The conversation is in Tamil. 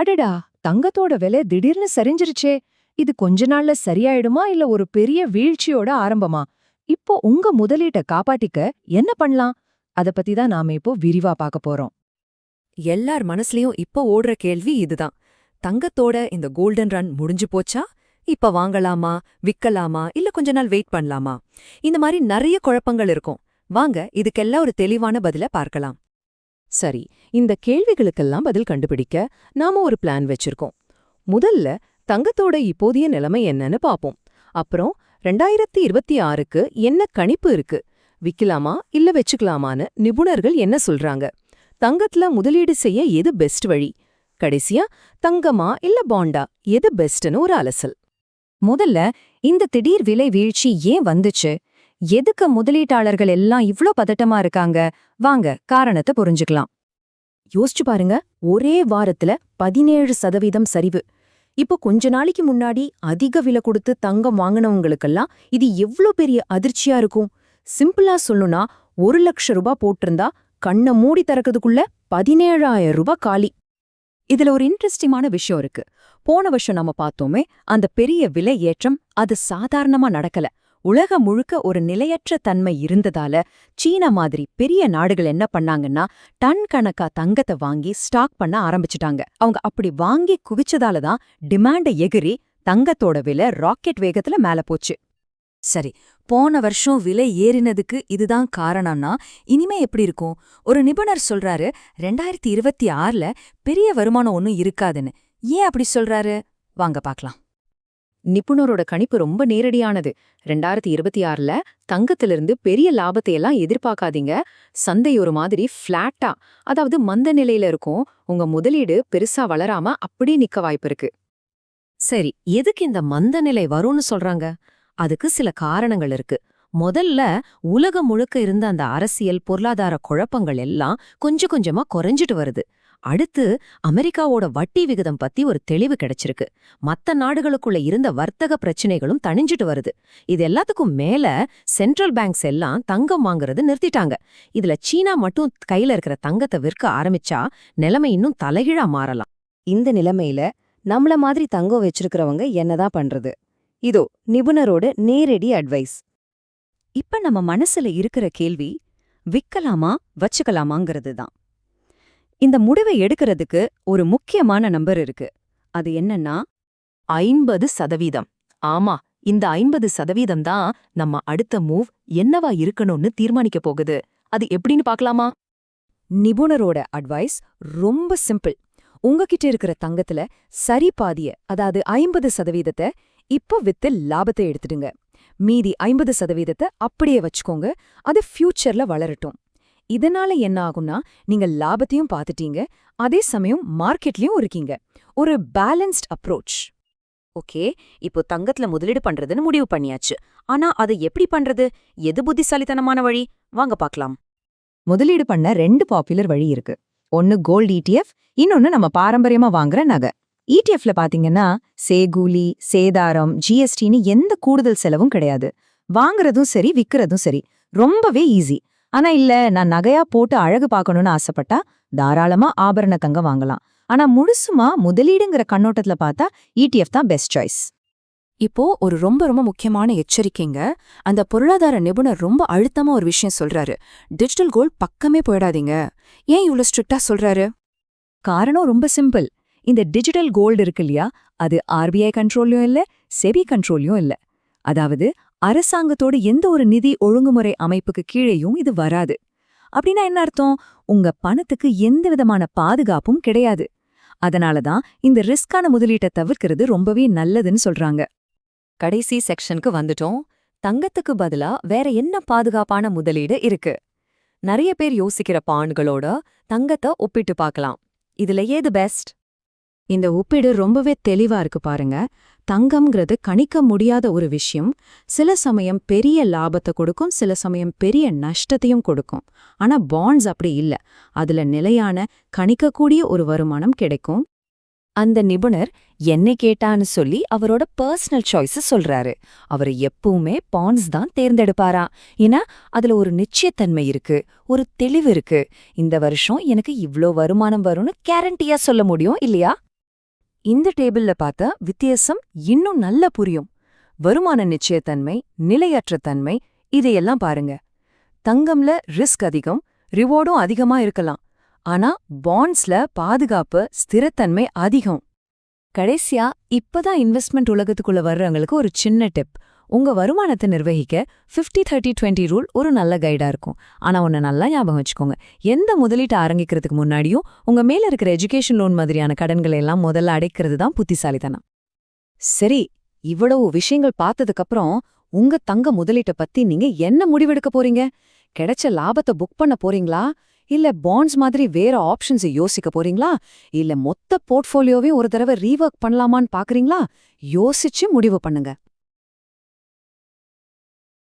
அடடா, தங்கத்தோட விலை திடீர்னு சரிஞ்சிருச்சே. இது கொஞ்ச நாள்ல சரியாயிடுமா இல்ல ஒரு பெரிய வீழ்ச்சியோட ஆரம்பமா? இப்போ உங்க முதலீட்ட காப்பாத்திக்க என்ன பண்ணலாம்? அத பத்தி தான் நாம இப்போ விரிவா பார்க்க போறோம். எல்லார் மனசுலயும் இப்ப ஓடுற கேள்வி இதுதான். தங்கத்தோட இந்த கோல்டன் ரன் முடிஞ்சு போச்சா? இப்ப வாங்கலாமா, விக்கலாமா, இல்ல கொஞ்ச நாள் வெயிட் பண்ணலாமா? இந்த மாதிரி நிறைய குழப்பங்கள் இருக்கும். வாங்க இதுக்கெல்லாம் ஒரு தெளிவான பதில பார்க்கலாம். சரி, இந்த கேள்விகளுக்கெல்லாம் பதில் கண்டுபிடிக்க நாம ஒரு பிளான் வச்சிருக்கோம். முதல்ல தங்கத்தோட இப்போதைய நிலைமை என்னன்னு பாப்போம். அப்புறம் 2026க்கு என்ன கணிப்பு இருக்கு, விக்கலாமா இல்ல வச்சுக்கலாமான்னு நிபுணர்கள் என்ன சொல்றாங்க, தங்கத்துல முதலீடு செய்ய எது பெஸ்ட் வழி, கடைசியா தங்கமா இல்ல பாண்டா எது பெஸ்ட்னு ஒரு அலசல். முதல்ல இந்த திடீர் விலை வீழ்ச்சி ஏன் வந்துச்சு, எதுக்கு முதலீட்டாளர்கள் எல்லாம் இவ்ளோ பதட்டமா இருக்காங்க, வாங்க காரணத்தை புரிஞ்சுக்கலாம். யோசிச்சு பாருங்க, ஒரே வாரத்துல 17% சரிவு. இப்போ கொஞ்ச நாளைக்கு முன்னாடி அதிக விலை கொடுத்து தங்கம் வாங்கினவங்களுக்கெல்லாம் இது எவ்ளோ பெரிய அதிர்ச்சியா இருக்கும். சிம்பிளா சொல்லணும்னா, 1,00,000 ரூபாய் போட்டிருந்தா கண்ணை மூடி திறக்கிறதுக்குள்ள 17,000 ரூபாய் காலி. இதுல ஒரு இன்ட்ரெஸ்டிங்கான விஷயம் இருக்கு. போன வருஷம் நம்ம பார்த்தோமே, அந்த பெரிய விலை ஏற்றம் அது சாதாரணமா நடக்கல. உலகம் முழுக்க ஒரு நிலையற்ற தன்மை இருந்ததால சீனா மாதிரி பெரிய நாடுகள் என்ன பண்ணாங்கன்னா, டன் கணக்கா தங்கத்தை வாங்கி ஸ்டாக் பண்ண ஆரம்பிச்சுட்டாங்க. அவங்க அப்படி வாங்கி குவிச்சதால தான் டிமாண்ட எகிரி தங்கத்தோட விலை ராக்கெட் வேகத்துல மேல போச்சு. சரி, போன வருஷம் விலை ஏறினதுக்கு இதுதான் காரணம்னா இனிமே எப்படி இருக்கும்? ஒரு நிபுணர் சொல்றாரு 2026ல பெரிய வருமானம் ஒன்னும் இருக்காதுன்னு. ஏன் அப்படி சொல்றாரு? வாங்க பார்க்கலாம். நிபுணரோட கணிப்பு ரொம்ப நேரடியானது. 2026ல தங்கத்திலிருந்து பெரிய லாபத்தையெல்லாம் எதிர்பார்க்காதீங்க. சந்தை ஒரு மாதிரி ஃபிளாட்டா, அதாவது மந்த நிலையில இருக்கும். உங்க முதலீடு பெருசா வளராம அப்படியே நிக்க வாய்ப்பு இருக்கு. சரி, எதுக்கு இந்த மந்த நிலை வரும்னு சொல்றாங்க? அதுக்கு சில காரணங்கள் இருக்கு. முதல்ல உலகம் முழுக்க இருந்த அந்த அரசியல் பொருளாதார குழப்பங்கள் எல்லாம் கொஞ்சம் கொஞ்சமா குறைஞ்சிட்டு வருது. அடுத்து அமெரிக்காவோட வட்டி விகிதம் பத்தி ஒரு தெளிவு கிடைச்சிருக்கு. மத்த நாடுகளுக்குள்ள இருந்த வர்த்தக பிரச்சனைகளும் தணிஞ்சிட்டு வருது. இது எல்லாத்துக்கும் மேல சென்ட்ரல் பேங்க்ஸ் எல்லாம் தங்கம் வாங்குறது நிறுத்திட்டாங்க. இதுல சீனா மட்டும் கையில இருக்கிற தங்கத்தை விற்க ஆரம்பிச்சா நிலைமை இன்னும் தலைகீழா மாறலாம். இந்த நிலைமையில நம்மள மாதிரி தங்கம் வச்சிருக்கிறவங்க என்னதான் பண்றது? இதோ நிபுணரோட நேரடி அட்வைஸ். இப்ப நம்ம மனசுல இருக்கிற கேள்வி, விக்கலாமா வச்சுக்கலாமாங்கிறது தான். இந்த முடிவை எடுக்கிறதுக்கு ஒரு முக்கியமான நம்பர் இருக்கு. அது என்னன்னா 50%. ஆமா, இந்த 50% தான் நம்ம அடுத்த மூவ் என்னவா இருக்கணும்னு தீர்மானிக்க போகுது. அது எப்படின்னு பார்க்கலாமா? நிபுணரோட அட்வைஸ் ரொம்ப சிம்பிள். உங்ககிட்ட இருக்கிற தங்கத்துல சரி பாதிய, அதாவது 50% இப்போ வித்து லாபத்தை எடுத்துடுங்க. மீதி 50% அப்படியே வச்சுக்கோங்க. அது ஃபியூச்சர்ல வளரட்டும். இதனால என்ன ஆகும்னா, நீங்க லாபத்தையும் பார்த்துட்டீங்க, அதே சமயம் மார்க்கெட்லயும் இருக்கீங்க. ஒரு பேலன்ஸ்ட் அப்ரோச். ஓகே, இப்போ தங்கத்துல முதலீடு பண்றதுன்னு முடிவு பண்ணியாச்சு. ஆனா அதை எப்படி பண்றது? எது புத்திசாலித்தனமான வழி? வாங்க பார்க்கலாம். முதலீடு பண்ண 2 பாப்புலர் வழி இருக்கு. ஒன்னு கோல்டு ETF, இன்னொன்னு நம்ம பாரம்பரியமா வாங்குற நகை. ETFல பாத்தீங்கன்னா சேகூலி, சேதாரம், GSTன்னு எந்த கூடுதல் செலவும் கிடையாது. வாங்குறதும் சரி, விக்கிறதும் சரி, ரொம்பவே ஈஸி. ஆனா இல்ல, நான் நகையா போட்டு அழகு பார்க்கணும்னு ஆசைப்பட்டா தாராளமா ஆபரண தங்கம் வாங்கலாம். ஆனா முழுசுமா முதலீடுங்கிற கண்ணோட்டத்துல பார்த்தா ETF தான் பெஸ்ட் சாய்ஸ். இப்போ ஒரு ரொம்ப ரொம்ப முக்கியமான எச்சரிக்கைங்க. அந்த பொருளாதார நிபுணர் ரொம்ப அழுத்தமா ஒரு விஷயம் சொல்றாரு. டிஜிட்டல் கோல்ட் பக்கமே போயிடாதீங்க. ஏன் இவ்வளவு ஸ்ட்ரிக்டா சொல்றாரு? காரணம் ரொம்ப சிம்பிள். இந்த டிஜிட்டல் கோல்டு இருக்கு இல்லையா, அது RBI கண்ட்ரோல்லையும் இல்ல, செபி கண்ட்ரோல்லையும் இல்ல. அதாவது அரசாங்கத்தோட எந்த ஒரு நிதி ஒழுங்குமுறை அமைப்புக்கு கீழேயும் இது வராது. அப்படின்னா என்ன அர்த்தம்? உங்க பணத்துக்கு எந்த விதமான பாதுகாப்பும் கிடையாது. அதனாலதான் இந்த ரிஸ்கான முதலீட்டை தவிர்க்கிறது ரொம்பவே நல்லதுன்னு சொல்றாங்க. கடைசி செக்ஷனுக்கு வந்துட்டோம். தங்கத்துக்கு பதிலா வேற என்ன பாதுகாப்பான முதலீடு இருக்கு? நிறைய பேர் யோசிக்கிற பாண்களோட தங்கத்தை ஒப்பிட்டு பார்க்கலாம். இதுல ஏது பெஸ்ட்? இந்த ஒப்பீடு ரொம்பவே தெளிவா இருக்கு பாருங்க. தங்கம்ங்கிறது கணிக்க முடியாத ஒரு விஷயம். சில சமயம் பெரிய லாபத்தை கொடுக்கும், சில சமயம் பெரிய நஷ்டத்தையும் கொடுக்கும். ஆனா பாண்ட்ஸ் அப்படி இல்ல. அதுல நிலையான கணிக்கக்கூடிய ஒரு வருமானம் கிடைக்கும். அந்த நிபுணர் என்னை கேட்டான்னு சொல்லி அவரோட பர்சனல் சாய்ஸ் சொல்றாரு. அவர் எப்பவுமே பாண்ட்ஸ் தான் தேர்ந்தெடுப்பாரா. ஏன்னா அதுல ஒரு நிச்சயத்தன்மை இருக்கு, ஒரு தெளிவு இருக்கு. இந்த வருஷம் எனக்கு இவ்ளோ வருமானம் வரும்னு கேரண்டியா சொல்ல முடியும் இல்லையா? இந்த டேபிள்ல பார்த்தா வித்தியாசம் இன்னும் நல்லா புரியும். வருமான நிச்சயத்தன்மை, நிலையற்ற தன்மை, இதையெல்லாம் பாருங்க. தங்கம்ல ரிஸ்க் அதிகம், ரிவார்டும் அதிகமா இருக்கலாம். ஆனா பாண்ட்ஸ்ல பாதுகாப்பு, ஸ்திரத்தன்மை அதிகம். கடைசியா இப்பதான் இன்வெஸ்ட்மெண்ட் உலகத்துக்குள்ள வர்றவங்களுக்கு ஒரு சின்ன டிப். உங்க வருமானத்தை நிர்வகிக்க 50-30-20 ரூல் ஒரு நல்ல கைடா இருக்கும். ஆனா ஒன்னு நல்லா ஞாபகம் வச்சுக்கோங்க, எந்த முதலீட்டை ஆரம்பிக்கிறதுக்கு முன்னாடியும் உங்க மேல இருக்கிற எஜுகேஷன் லோன் மாதிரியான கடன்களை எல்லாம் முதல்ல அடைக்கிறது தான் புத்திசாலித்தனம். சரி, இவ்வளவு விஷயங்கள் பார்த்ததுக்கு அப்புறம் உங்க தங்க முதலீட்டை பத்தி நீங்க என்ன முடிவெடுக்க போறீங்க? கிடைச்ச லாபத்தை புக் பண்ண போறீங்களா? இல்ல பாண்ட்ஸ் மாதிரி வேற ஆப்ஷன்ஸை யோசிக்க போறீங்களா? இல்ல மொத்த போர்ட்ஃபோலியோவே ஒரு தடவை ரீவொர்க் பண்ணலாமான்னு பாக்குறீங்களா? யோசிச்சு முடிவு பண்ணுங்க.